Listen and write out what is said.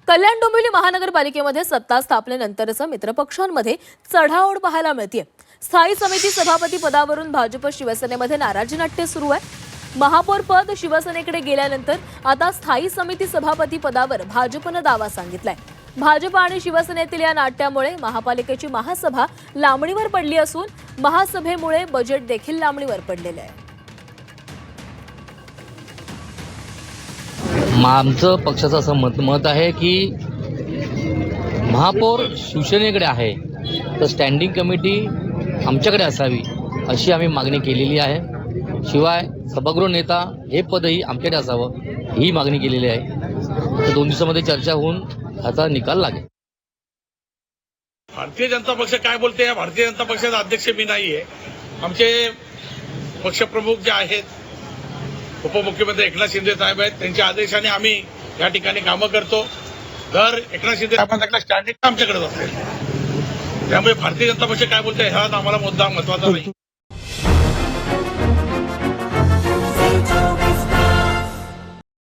कल्याण डोंबिवली महानगरपालिकेमध्ये सत्ता स्थापनेनंतरच मित्रपक्षांमध्ये चढाओढ पाहायला मिळते। स्थायी समिती सभापती पदावरून भाजप शिवसेनेमध्ये नाराजी नाट्य सुरू आहे। महापौर पद शिवसेनेकडे गेल्यानंतर आता स्थायी समिती सभापती पदावर भाजपने दावा सांगितलाय। भाजप आणि शिवसेनेतील या नाट्यामुळे महापालिकेची महासभा लांबणीवर पडली असून महासभेमुळे बजेट देखील लांबणीवर पडलेले आहे। आमचं पक्षाचं असं मत आहे की महापौर शिवसेनेकडे आहे तर स्टँडिंग कमिटी आमच्याकडे असावी अशी आम्ही मागणी केलेली आहे। शिवाय सभागृह नेता हे पदही आमच्याकडे असावं ही मागणी केलेली आहे। तर 2 दिवसामध्ये चर्चा होऊन आता निकाल लागेल। भारतीय जनता पक्ष काय बोलते या भारतीय जनता पक्षाचा अध्यक्ष मी नाहीये। आमचे पक्षप्रमुख जे आहेत उपमुख्यमंत्री एकनाथ शिंदे साहेब आहेत, त्यांच्या आदेशाने आम्ही या ठिकाणी कामं करतो। दर एकनाथ शिंदे साहेबांचा स्टँडिंग आमच्याकडेच असेल। त्यामुळे भारतीय जनता पक्ष काय बोलते हा आम्हाला मुद्दा महत्वाचा नाही।